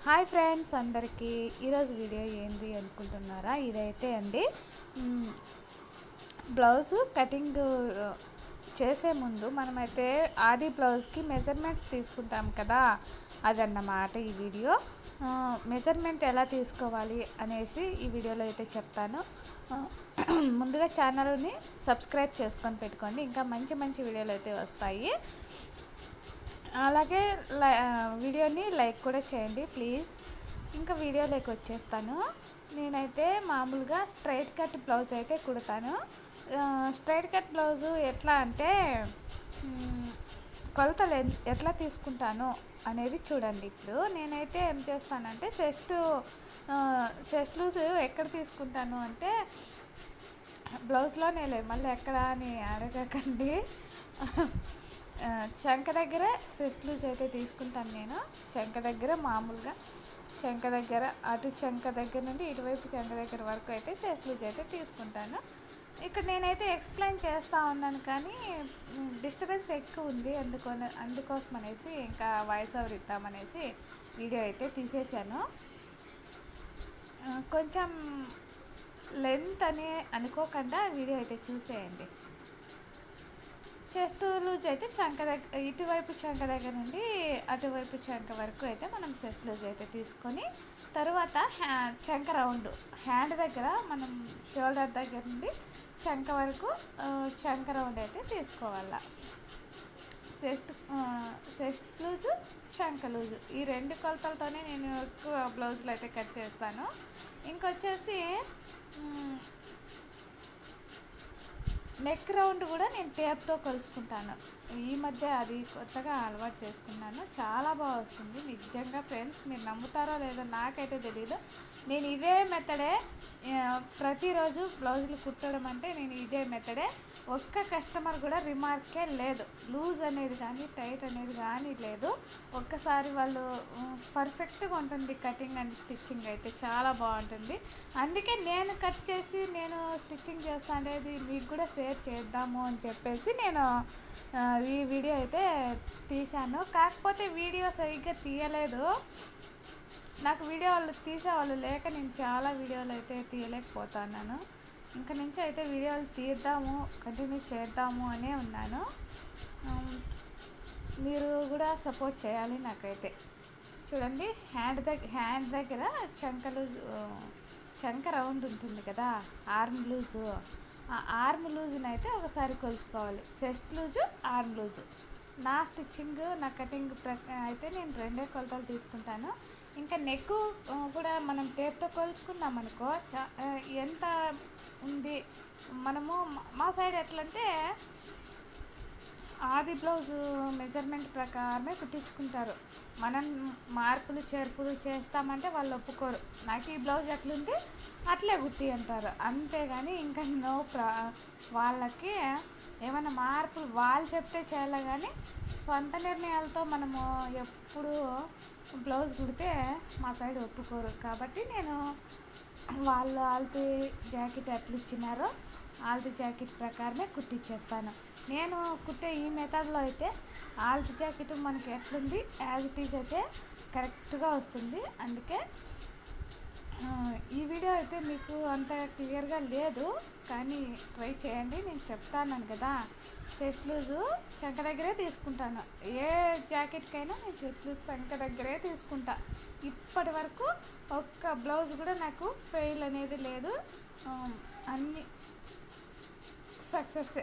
Hi friends అందరికీ ఈరోజు video ఏంది అనుకుంటున్నారా? ఇదైతే అండి బ్లౌజు కటింగ్ చేసే ముందు మనమైతే ఆది బ్లౌజ్కి మెజర్మెంట్స్ తీసుకుంటాం కదా, అదన్నమాట ఈ వీడియో. మెజర్మెంట్ ఎలా తీసుకోవాలి అనేసి ఈ వీడియోలో అయితే చెప్తాను. ముందుగా ఛానల్ని సబ్స్క్రైబ్ చేసుకొని పెట్టుకోండి, ఇంకా మంచి మంచి వీడియోలు అయితే వస్తాయి. అలాగే వీడియోని లైక్ కూడా చేయండి ప్లీజ్. ఇంకా వీడియోలోకి వచ్చేస్తాను. నేనైతే మామూలుగా స్ట్రైట్ కట్ బ్లౌజ్ అయితే కుడతాను. స్ట్రైట్ కట్ బ్లౌజు ఎట్లా అంటే కొలతలు ఎట్లా తీసుకుంటాను అనేది చూడండి. ఇప్పుడు నేనైతే ఏం చేస్తానంటే చెస్ట్ లూజ్ ఎక్కడ తీసుకుంటాను అంటే బ్లౌజ్లోనే లేదు, మళ్ళీ ఎక్కడ అని అడగకండి. చంక దగ్గర చెస్ట్ లూజ్ అయితే తీసుకుంటాను నేను. చంక దగ్గర మామూలుగా చంక దగ్గర అటు చంక దగ్గర నుండి ఇటువైపు చంక దగ్గర వరకు అయితే చెస్ట్ లూజ్ అయితే తీసుకుంటాను. ఇక్కడ నేనైతే ఎక్స్ప్లెయిన్ చేస్తూ ఉన్నాను కానీ డిస్టర్బెన్స్ ఎక్కువ ఉంది, అందుకోసం అనేసి ఇంకా వాయిస్ ఓవర్ ఇద్దామనేసి వీడియో అయితే తీసేసాను. కొంచెం లెంత్ అని అనుకోకుండా వీడియో అయితే చూసేయండి. చెస్ట్ లూజ్ అయితే చంక దగ్గర ఇటువైపు చంక దగ్గర నుండి అటువైపు చంక వరకు అయితే మనం చెస్ట్ లూజ్ అయితే తీసుకొని తర్వాత చంక రౌండ్ హ్యాండ్ దగ్గర మనం షోల్డర్ దగ్గర నుండి చంక వరకు చంక రౌండ్ అయితే తీసుకోవాలి. చెస్ట్ లూజు చంక లూజు ఈ రెండు కొలతలతోనే నేను ఎక్కువ బ్లౌజులు అయితే కట్ చేస్తాను. ఇంకొచ్చేసి నెక్ రౌండ్ కూడా నేను టేప్తో కొలుసుకుంటాను. ఈ మధ్య అది కొత్తగా అలవాటు చేసుకున్నాను, చాలా బాగా వస్తుంది నిజంగా ఫ్రెండ్స్. మీరు నమ్ముతారో లేదో నాకైతే తెలీదు. నేను ఇదే మెథడే ప్రతిరోజు బ్లౌజులు కుట్టడం అంటే నేను ఇదే మెథడే. ఒక్క కస్టమర్ కూడా రిమార్కే లేదు, లూజ్ అనేది కానీ టైట్ అనేది కానీ లేదు. ఒక్కసారి వాళ్ళు పర్ఫెక్ట్గా ఉంటుంది కటింగ్ అండ్ స్టిచ్చింగ్ అయితే చాలా బాగుంటుంది. అందుకే నేను కట్ చేసి నేను స్టిచ్చింగ్ చేస్తా అనేది మీకు కూడా షేర్ చేద్దాము అని చెప్పేసి నేను ఈ వీడియో అయితే తీశాను. కాకపోతే వీడియో సరిగ్గా తీయలేదు, నాకు వీడియో వాళ్ళు తీసేవాళ్ళు లేక నేను చాలా వీడియోలు అయితే తీయలేకపోతున్నాను. ఇంక నుంచి అయితే వీడియోలు తీద్దాము, కంటిన్యూ చేద్దాము అనే ఉన్నాను. మీరు కూడా సపోర్ట్ చేయాలి నాకైతే. చూడండి, హ్యాండ్ దగ్గర చంక రౌండ్ ఉంటుంది కదా, ఆర్మ్ లూజు, ఆ ఆర్మ్ లూజుని అయితే ఒకసారి కొలుచుకోవాలి. చెస్ట్ లూజు ఆర్మ్ లూజు నా స్టిచ్చింగ్ నా కటింగ్ అయితే నేను రెండే కొలతలు తీసుకుంటాను. ఇంకా నెక్ కూడా మనం టేప్తో కొలుచుకున్నాం అనుకో ఎంత ఉంది. మనము మా సైడ్ ఎట్లంటే ఆది బ్లౌజ్ మెజర్మెంట్ ప్రకారమే కుట్టించుకుంటారు. మనం మార్పులు చేర్పులు చేస్తామంటే వాళ్ళు ఒప్పుకోరు. నాకు ఈ బ్లౌజ్ ఎట్లుంది అట్లే కుట్టి అంటారు, అంతేగాని ఇంకా వాళ్ళకి ఏమైనా మార్పులు వాళ్ళు చెప్తే చేయాలి కానీ స్వంత నిర్ణయాలతో మనము ఎప్పుడు బ్లౌజ్ కుడితే మా సైడ్ ఒప్పుకోరు. కాబట్టి నేను వాళ్ళు ఆల్తీ జాకెట్ ఎట్లా ఇచ్చినారో ఆల్తీ జాకెట్ ప్రకారమే కుట్టించేస్తాను. నేను కుట్టే ఈ మెథడ్లో అయితే ఆల్తీ జాకెట్ మనకి ఎట్లుంది యాజ్ ఇట్ ఈజ్ అయితే కరెక్ట్గా వస్తుంది. అందుకే ఈ వీడియో అయితే మీకు అంత క్లియర్గా లేదు కానీ ట్రై చేయండి. నేను చెప్తాను కదా, చెస్ట్ లూజు చంక దగ్గరే తీసుకుంటాను. ఏ జాకెట్కైనా నేను చెస్ట్ లూజ్ చంక దగ్గరే తీసుకుంటా. ఇప్పటి వరకు ఒక్క బ్లౌజ్ కూడా నాకు ఫెయిల్ అనేది లేదు, అన్నీ సక్సెస్.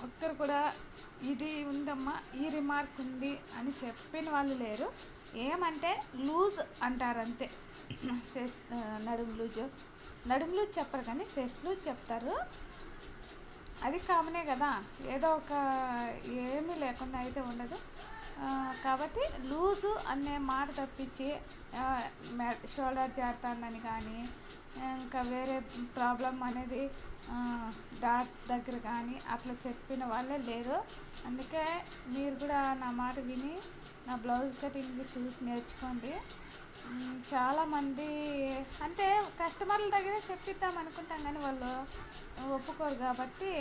ఒక్కరు కూడా ఇది ఉందమ్మా ఈ రిమార్క్ ఉంది అని చెప్పిన వాళ్ళు లేరు. ఏమంటే లూజ్ అంటారు అంతే. నడుము లూజ్ చెప్పరు కానీ చెస్ట్ లూజ్ చెప్తారు, అది కామనే కదా, ఏదో ఒక ఏమీ లేకుండా అయితే ఉండదు. కాబట్టి లూజు అనే మాట తప్పించి షోల్డర్ జారుతుందని కానీ ఇంకా వేరే ప్రాబ్లం అనేది డాట్స్ దగ్గర కానీ అట్లా చెప్పిన వాళ్ళే లేరు. అందుకే మీరు కూడా నా మాట విని నా బ్లౌజ్ కటింగ్ చూసి నేర్చుకోండి. చాలామంది అంటే కస్టమర్ల దగ్గరే చెప్పిద్దాం అనుకుంటాం కానీ వాళ్ళు ఒప్పుకోరు కాబట్టి